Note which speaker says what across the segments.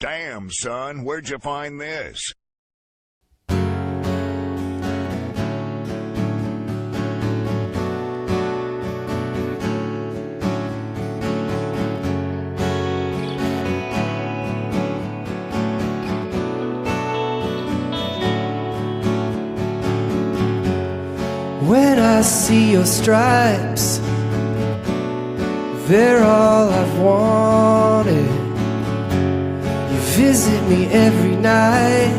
Speaker 1: Damn, son, where'd you find this?
Speaker 2: When I see your stripes, they're all I've wanted. You visit me every night.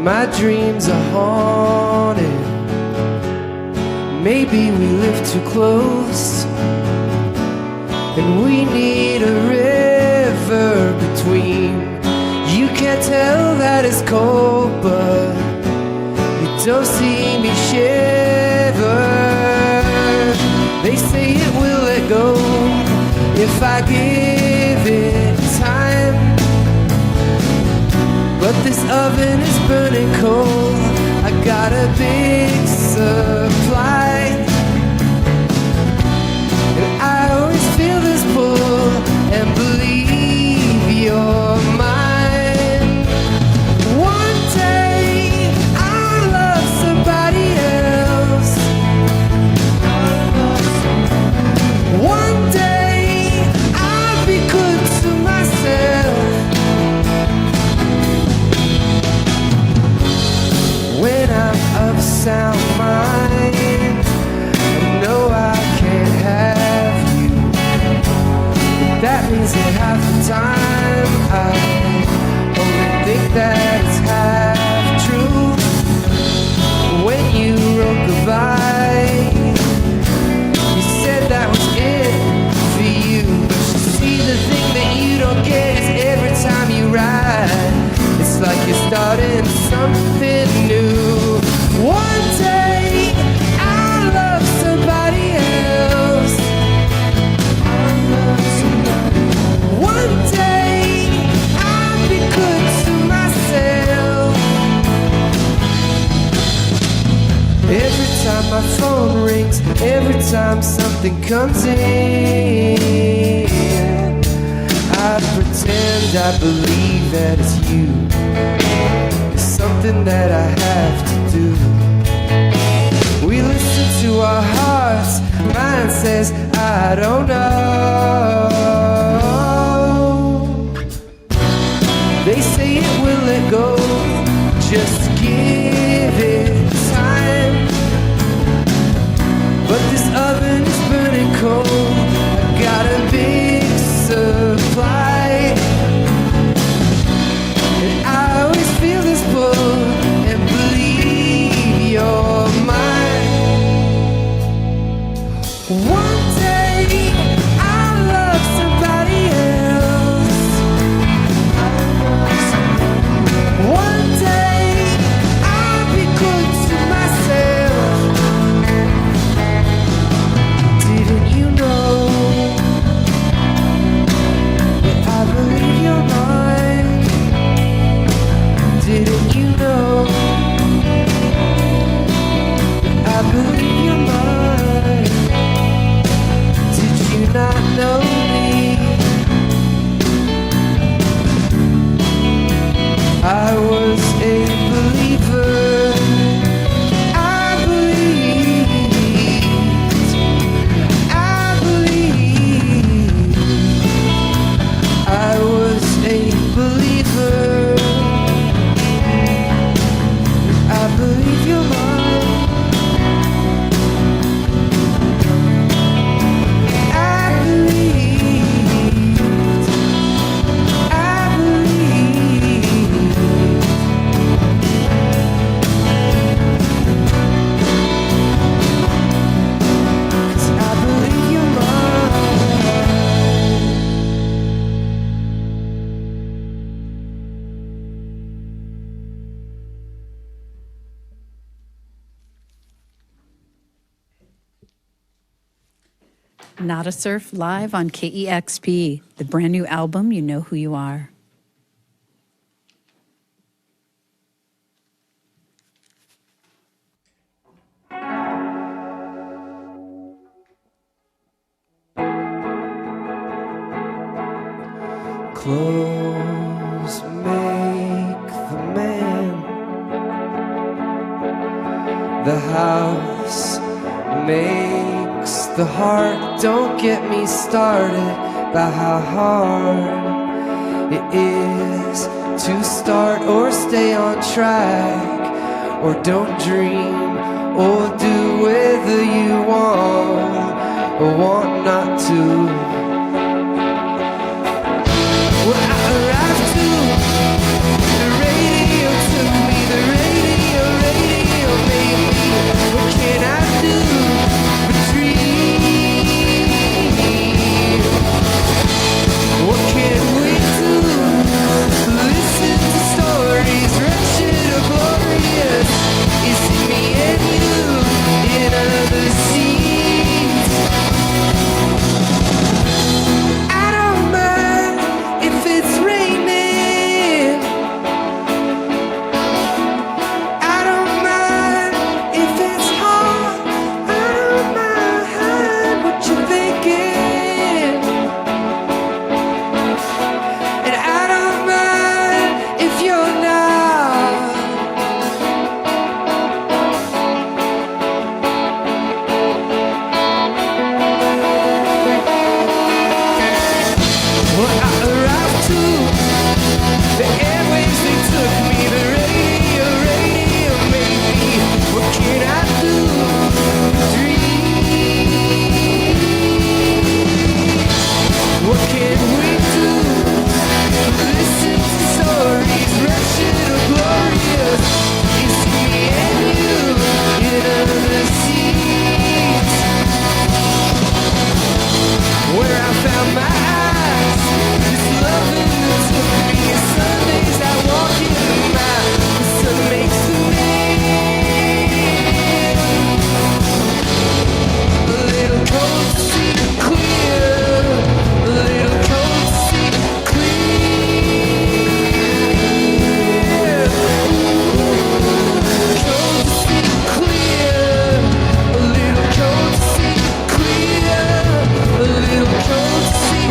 Speaker 2: My dreams are haunted. Maybe we live too close, and we need a river between. You can't tell that it's cold, but don't see me shiver. They say it will let go if I give it time, but this oven is burning cold. I got a big supply, and I always feel this pull and believe you're mine. One day I'll love somebody else. One day I'll be good to myself. When I'm of sound mind, I know I can't have you, but that means that half the time I only think that it's half true. When you wrote goodbye, you said that was it for you, but you see, the thing that you don't get is every time you ride, it's like you're starting something new. One day I'll love somebody else. One day I'll be good to myself. Every time my phone rings, every time something comes in, I pretend I believe that it's you. It's something that I have to do. We listen to our hearts. Mine says, I don't know. They say it will let go. Just give it time. But this oven is burning cold. I got a big supply, and I always feel this pull and believe you're mine. One day I'll love somebody else. One day I'll be good to myself. Didn't you know that I believe you're mine? Didn't you know that I believe you're mine? Did you not know me? I was a believer. I believed. I believed. I was a believer. I believe you're mine. I believed. I believed. 'Cause I believe you're mine.
Speaker 3: Nada Surf live on KEXP, the brand new album, You Know Who You Are.
Speaker 2: Clothes make the man. The house makes the heart. Don't get me started by how hard it is to start or stay on track, or don't dream or do whether you want or want not to. Well, I arrived to the radio took me, the radio made me. What can I do but dream? What can we do? Listen to stories, wretched or glorious. Is it me and you in other seats? I don't mind if it's raining. I don't mind if it's hot. I don't mind what you're thinking. And I don't mind if you're not. Well, I arrived to the airways, they took me. The radio made me. What can I do? Dream. What can we do? Listen to stories, wretched or glorious. It's me and you in other seats, where I found my eyes. This loving that took me. Sundays I walk in the night. The sun makes the man a little cold to see clear. A little cold to see clear. Cold to see clear. A little cold to see clear. A little cold to see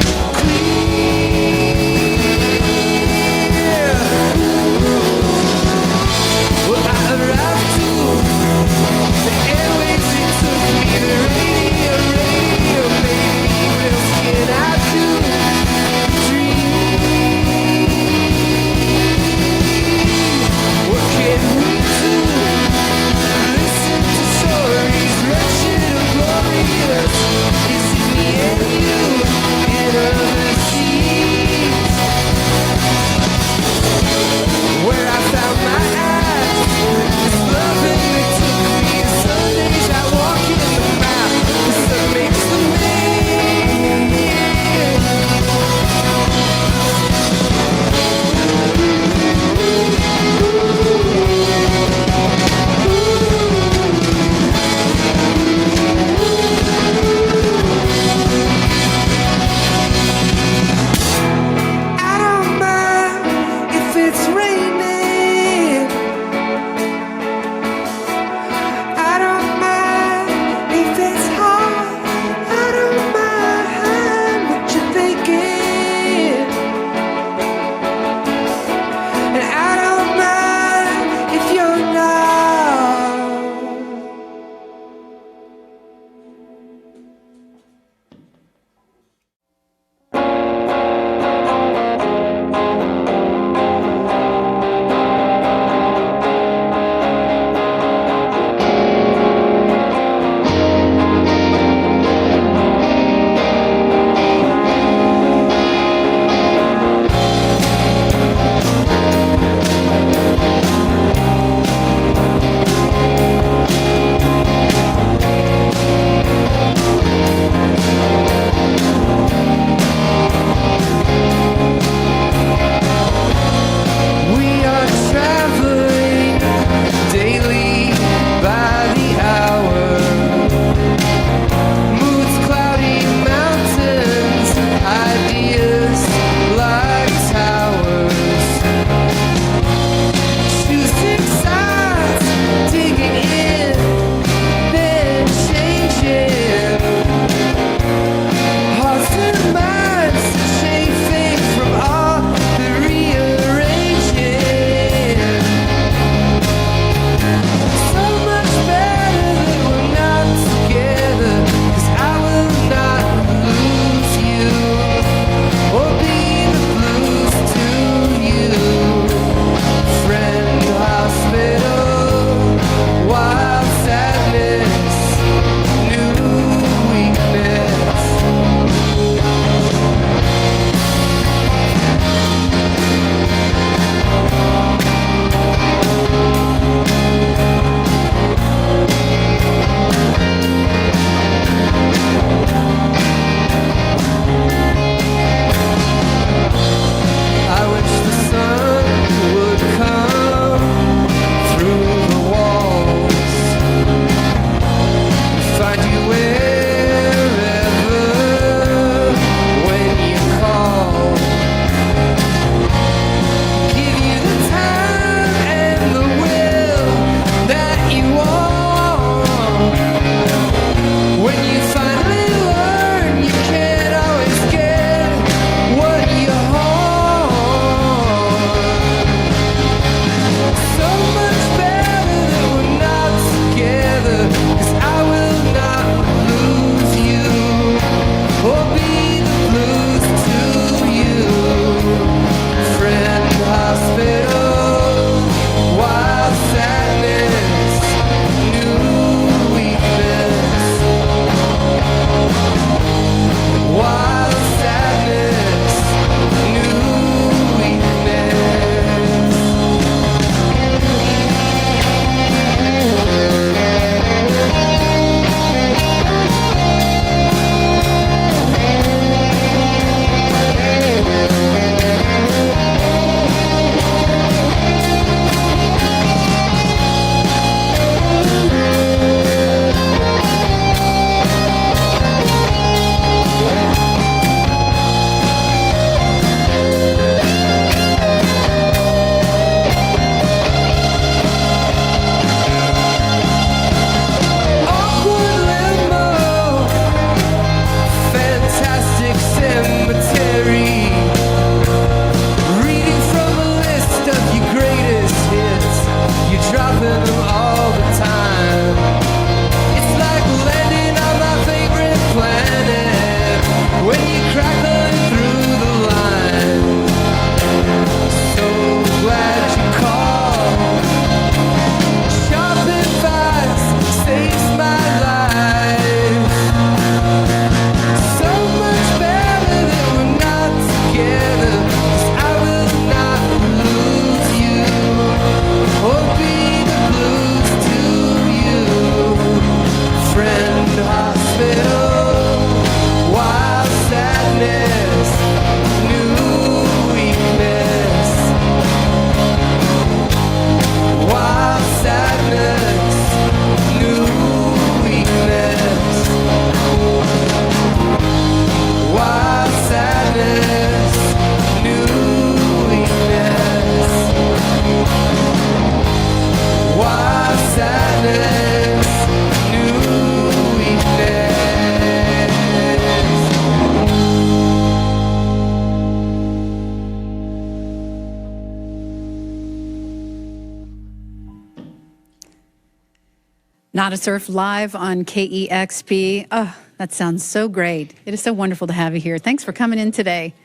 Speaker 3: Not a Surf live on KEXP. Oh, that sounds so great. It is so wonderful to have you here. Thanks for coming in today.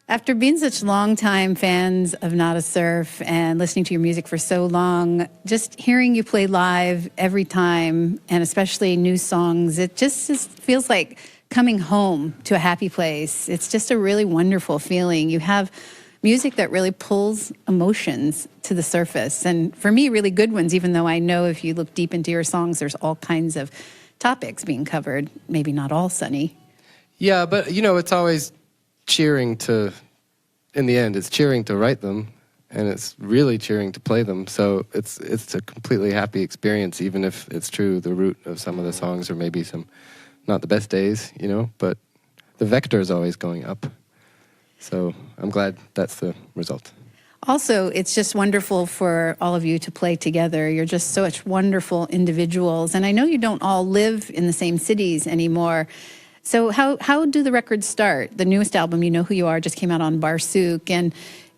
Speaker 3: After being such long-time fans of Not a Surf and listening to your music for so long, just hearing you play live every time, and especially new songs, it just feels like coming home to a happy place. It's just a really wonderful feeling. You have music that really pulls emotions to the surface, and for me, really good ones, even though I know if you look deep into your songs, there's all kinds of topics being covered, maybe not all sunny.
Speaker 4: Yeah, but, you know, it's always cheering to, in the end, it's cheering to write them, and it's really cheering to play them. So it's a completely happy experience, even if it's true the root of some of the songs are maybe some not the best days, you know, but the vector is always going up. So I'm glad that's the result.
Speaker 3: Also, it's just wonderful for all of you to play together. You're just such wonderful individuals. And I know you don't all live in the same cities anymore. So how do the records start? The newest album, You Know Who You Are, just came out on Barsuk. And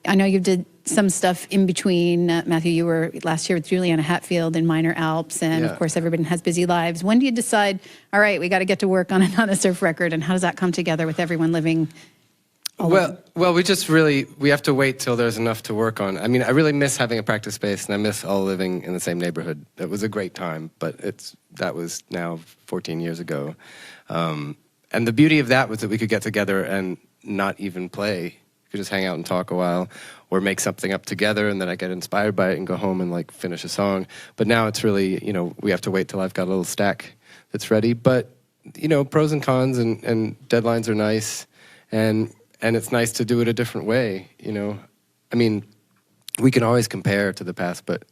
Speaker 3: I know you did some stuff in between. Matthew, you were last year with Juliana Hatfield in Minor Alps. And, of course, everybody has busy lives. When do you decide, all right, we got to get to work on a Not a Surf record? And how does that come together with everyone living?
Speaker 4: Well, we have to wait till there's enough to work on. I mean, I really miss having a practice space, and I miss all living in the same neighborhood. It was a great time, but that was now 14 years ago. And the beauty of that was that we could get together and not even play. We could just hang out and talk a while, or make something up together, and then I get inspired by it and go home and like finish a song. But now it's really, you know, we have to wait till I've got a little stack that's ready. But, you know, pros and cons, and deadlines are nice, and it's nice to do it a different way, you know. I mean, we can always compare to the past, but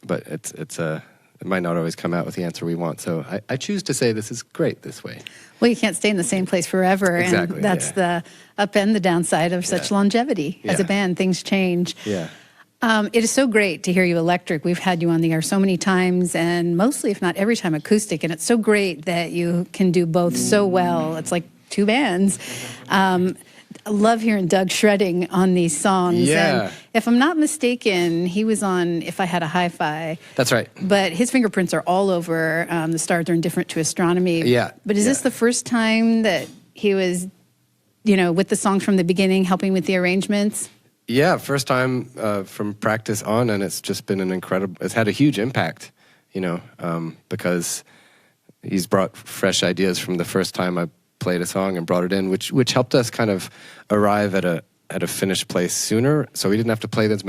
Speaker 4: it might not always come out with the answer we want. So I choose to say this is great this way.
Speaker 3: Well, you can't stay in the same place forever.
Speaker 4: Exactly,
Speaker 3: and that's the up and the downside of such longevity. As a band, things change.
Speaker 4: Yeah.
Speaker 3: It is so great to hear you electric. We've had you on the air so many times, and mostly, if not every time, acoustic. And it's so great that you can do both so well. It's like two bands. I love hearing Doug shredding on these songs.
Speaker 4: Yeah.
Speaker 3: And if I'm not mistaken, he was on If I Had a Hi-Fi.
Speaker 4: That's right.
Speaker 3: But his fingerprints are all over. The stars are indifferent to astronomy.
Speaker 4: Yeah.
Speaker 3: But is this the first time that he was, you know, with the songs from the beginning, helping with the arrangements?
Speaker 4: Yeah, first time from practice on, and it's just been it's had a huge impact, you know, because he's brought fresh ideas from the first time I played a song and brought it in, which helped us kind of arrive at a finished place sooner, so we didn't have to play this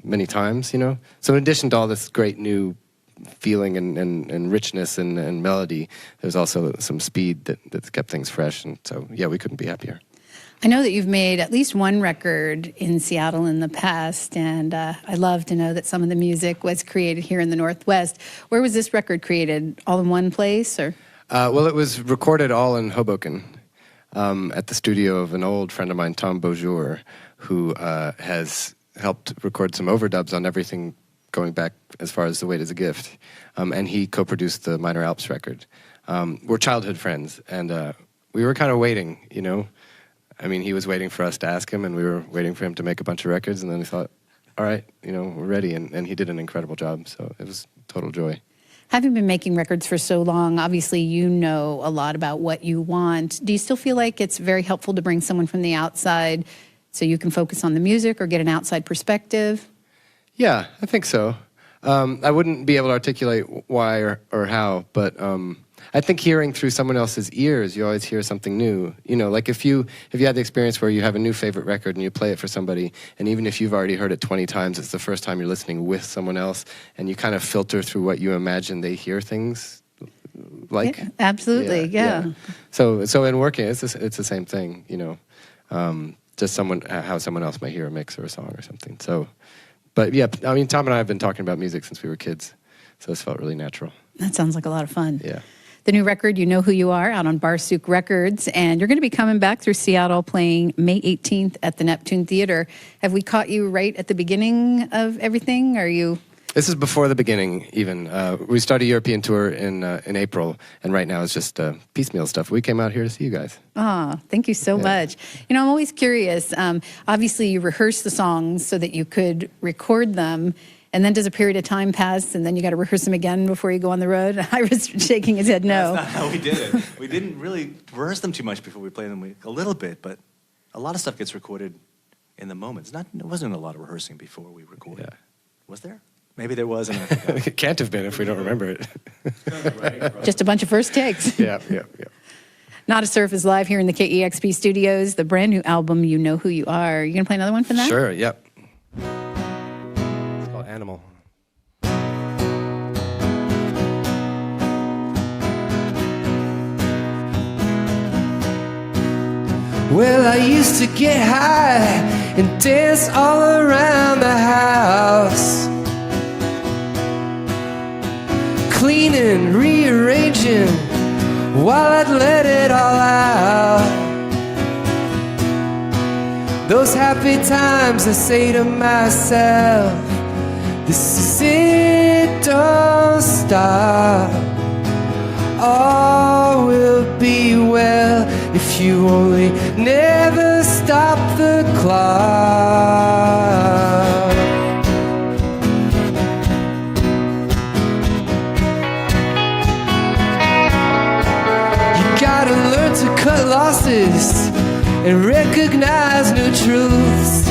Speaker 4: many times, you know. So in addition to all this great new feeling and richness and melody, there's also some speed that's kept things fresh, and so yeah, we couldn't be happier.
Speaker 3: I know that you've made at least one record in Seattle in the past, and I love to know that some of the music was created here in the Northwest. Where was this record created? All in one place, or?
Speaker 4: Well, it was recorded all in Hoboken at the studio of an old friend of mine, Tom Beaujour, who has helped record some overdubs on everything going back as far as The Weight Is a Gift. And he co-produced the Minor Alps record. We're childhood friends, and we were kind of waiting, you know. I mean, he was waiting for us to ask him, and we were waiting for him to make a bunch of records, and then we thought, all right, you know, we're ready. And he did an incredible job, so it was total joy.
Speaker 3: Having been making records for so long, obviously you know a lot about what you want. Do you still feel like it's very helpful to bring someone from the outside so you can focus on the music or get an outside perspective?
Speaker 4: Yeah, I think so. I wouldn't be able to articulate why or how, but I think hearing through someone else's ears, you always hear something new. You know, like if you had the experience where you have a new favorite record and you play it for somebody, and even if you've already heard it 20 times, it's the first time you're listening with someone else, and you kind of filter through what you imagine they hear things like.
Speaker 3: Yeah, absolutely, yeah.
Speaker 4: So in working, it's the same thing, you know, just how someone else might hear a mix or a song or something. So, but yeah, I mean, Tom and I have been talking about music since we were kids, so this felt really natural.
Speaker 3: That sounds like a lot of fun.
Speaker 4: Yeah.
Speaker 3: The new record, You Know Who You Are, out on Barsuk Records, and you're going to be coming back through Seattle playing May 18th at the Neptune Theater. Have we caught you right at the beginning of everything? Are you?
Speaker 4: This is before the beginning, even. We started a European tour in April, and right now it's just piecemeal stuff. We came out here to see you guys.
Speaker 3: Thank you so much. You know, I'm always curious. Obviously, you rehearsed the songs so that you could record them, And then does a period of time pass, and then you got to rehearse them again before you go on the road? Iris shaking his head no.
Speaker 5: That's not how we did it. We didn't really rehearse them too much before we played them. A little bit, but a lot of stuff gets recorded in the moment. It wasn't a lot of rehearsing before we recorded.
Speaker 4: Yeah.
Speaker 5: Was there? Maybe there was. And
Speaker 4: It can't have been if we don't remember it.
Speaker 3: Just a bunch of first takes.
Speaker 4: Yeah.
Speaker 3: Not a Surf is live here in the KEXP studios. The brand new album, You Know Who You Are. You gonna play another one from that?
Speaker 4: Sure, yep. It's called Animal.
Speaker 2: Well, I used to get high and dance all around the house, cleaning, rearranging, while I'd let it all out. Those happy times, I say to myself, this is it, don't stop. All will be well if you only never stop the clock. You gotta learn to cut losses and recognize new truths,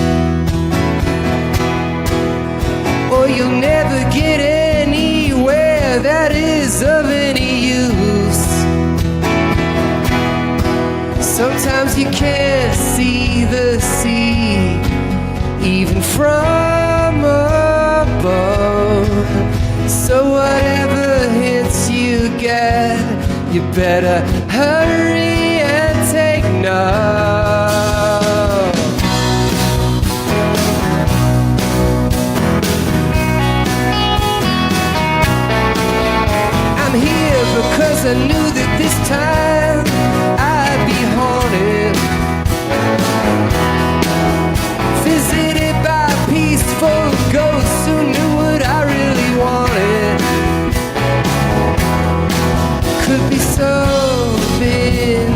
Speaker 2: or you'll never get anywhere that is of any use. Sometimes you can't see the sea, even from above. So whatever hits you get, you better hurry and take note. I'm here because I knew that this time I'd be haunted, visited by peaceful ghosts who knew what I really wanted. Could be so big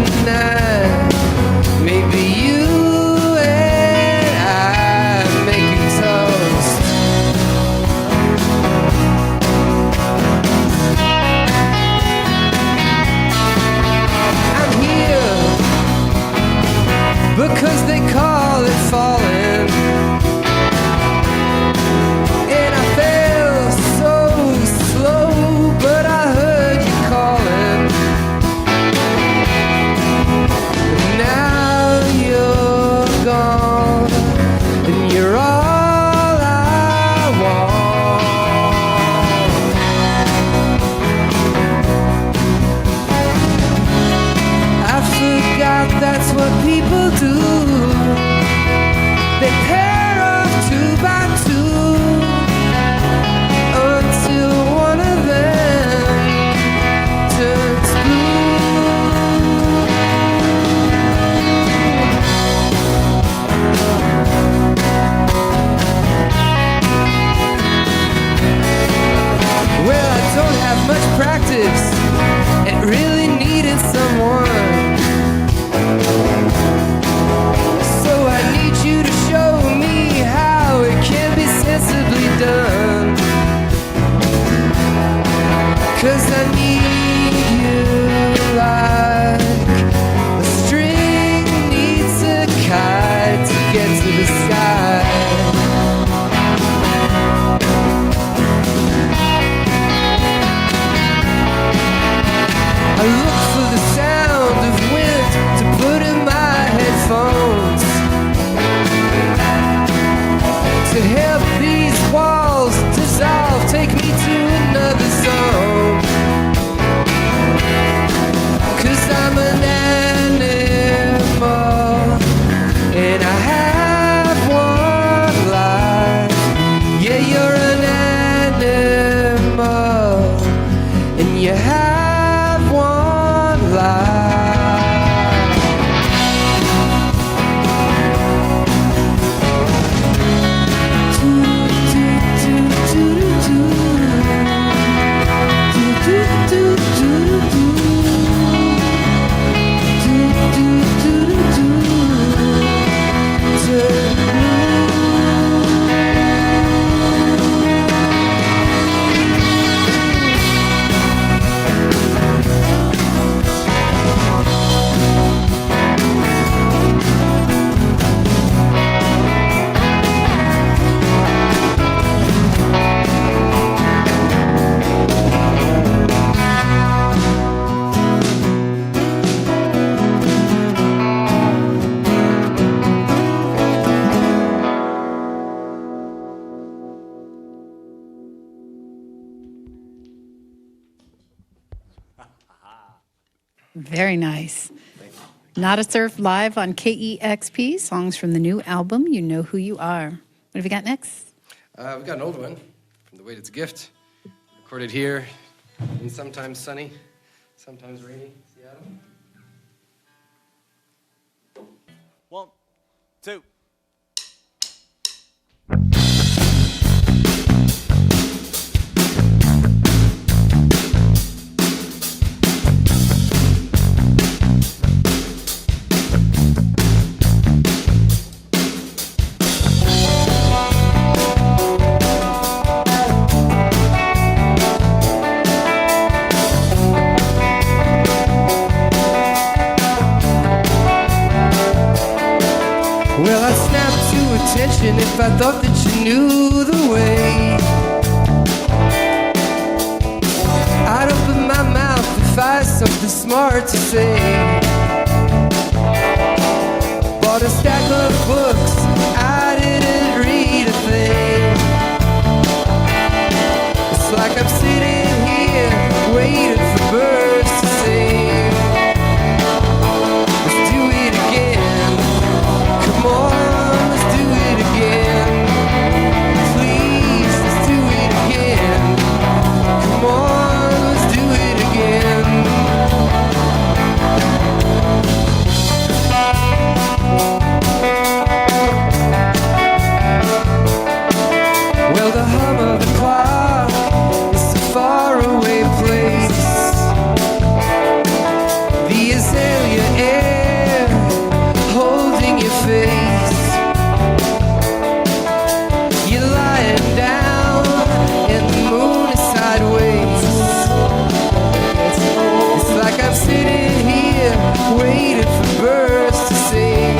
Speaker 3: Very nice. Not a Surf live on KEXP, songs from the new album, You Know Who You Are. What have you got next?
Speaker 4: We got an old one from The Weight It's a Gift, recorded here in sometimes sunny, sometimes rainy Seattle.
Speaker 5: 1, 2.
Speaker 2: Well, I'd snap to attention if I thought that you knew the way. I'd open my mouth if I had something smart to say. Bought a stack of books, I didn't read a thing. It's like I'm sitting here waiting for birds to sing. Let's do it again. Come on, let's do it again. Please, let's do it again. Come on, let's do it again. Well, the hum of the clock is a faraway place. The azalea air holding your face. You're lying down and the moon is sideways. It's like I'm sitting here waiting for birds to sing.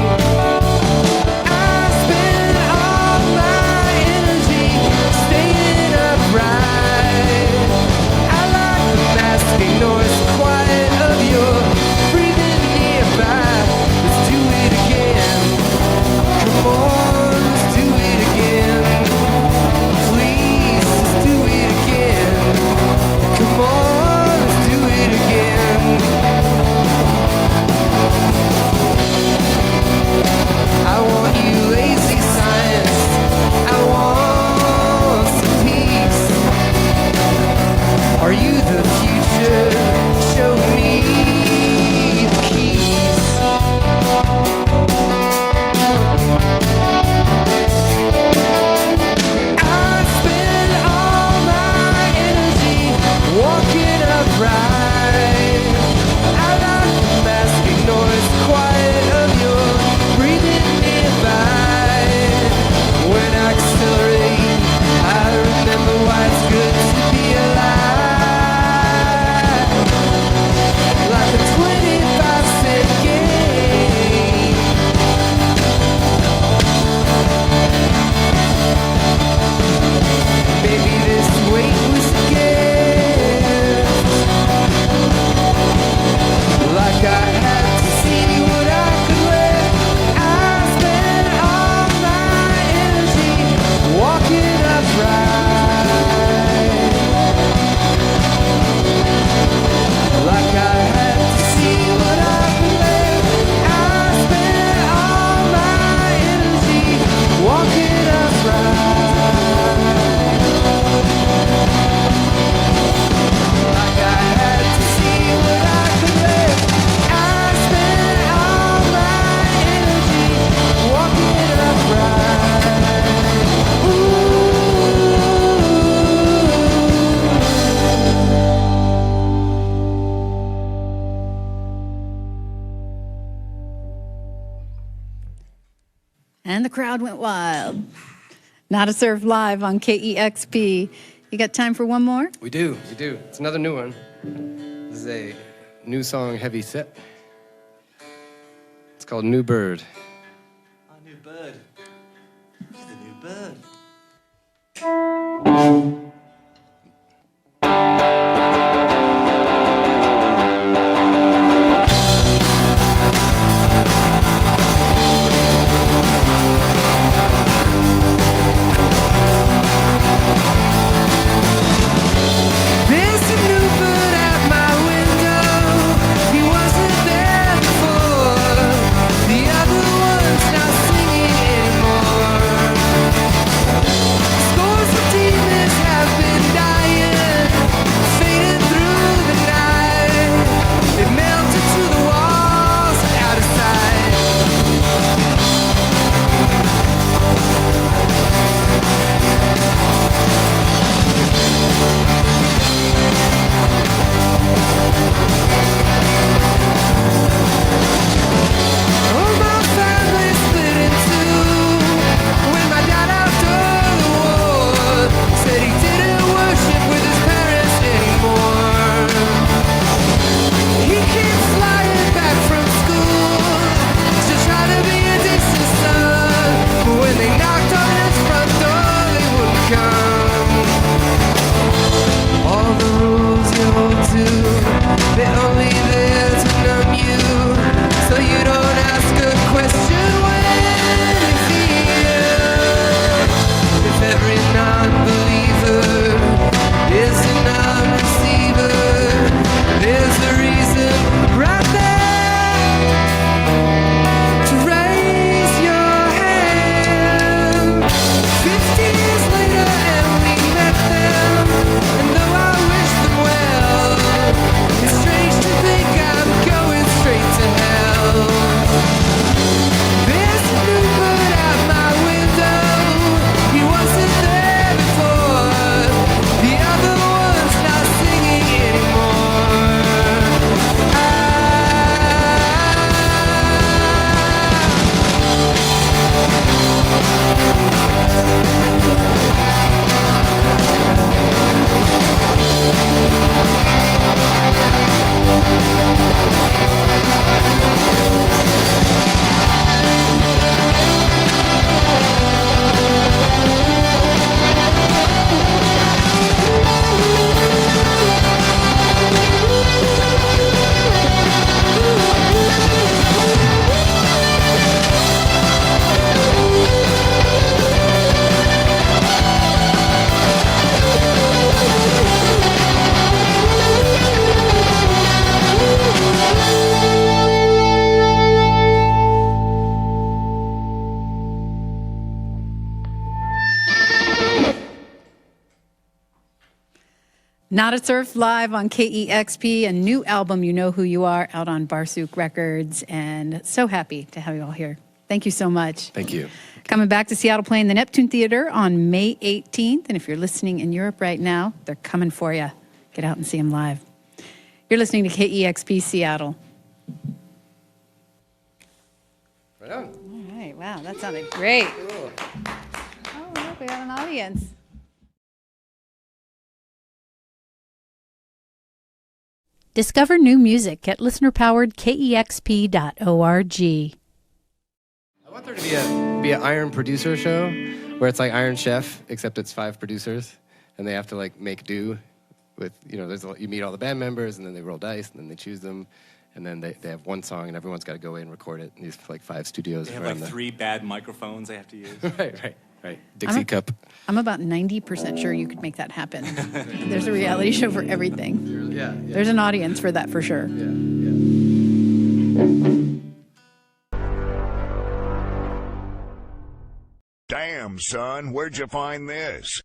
Speaker 2: I spend all my energy staying upright. I like the masking noise, quiet of your breathing nearby. Let's do it again. Come on, let's do it again. Please, let's do it again. Come on, let's do it again. I want you lazy science. I want some peace. Are you the future? Show me the keys. I spend all my energy walking upright. I like the masking noise, quiet of your breathing nearby. When I accelerate, I remember why it's good to be alive. Like a 25-cent game. Maybe this weight was a gift. Like I had to see what I could live. I spent all my energy walking upright. Like I had to see what I could live. I spent all my energy walking upright. Like I had to see what I could live. I spent all my energy walking upright.
Speaker 3: And the crowd went wild. Not a Surf live on KEXP. You got time for one more?
Speaker 4: We do. It's another new one. This is a new song, heavy set. It's called New Bird.
Speaker 5: Our new bird. She's the new bird.
Speaker 2: There's a new bird at my window. He wasn't
Speaker 3: Not a Surf live on KEXP, a new album, You Know Who You Are, out on Barsuk Records, and so happy to have you all here. Thank you so much.
Speaker 4: Thank you.
Speaker 3: Coming back to Seattle, playing the Neptune Theater on May 18th, and if you're listening in Europe right now, they're coming for you. Get out and see them live. You're listening to KEXP Seattle.
Speaker 4: Right on.
Speaker 3: All right, wow, that sounded great.
Speaker 4: Cool.
Speaker 3: Oh, look, we got an audience. Discover new music at listener-powered-kexp.org.
Speaker 4: I want there to be an Iron producer show where it's like Iron Chef, except it's 5 producers, and they have to like make do with, you know, you meet all the band members, and then they roll dice, and then they choose them, and then they have one song, and everyone's got to go away and record it in these like 5 studios.
Speaker 5: They have like 3 bad microphones they have to use.
Speaker 4: Right. Dixie cup.
Speaker 3: I'm about 90% sure you could make that happen. There's a reality show for everything.
Speaker 4: Yeah.
Speaker 3: There's an audience for that for sure.
Speaker 4: Yeah.
Speaker 1: Damn, son, where'd you find this?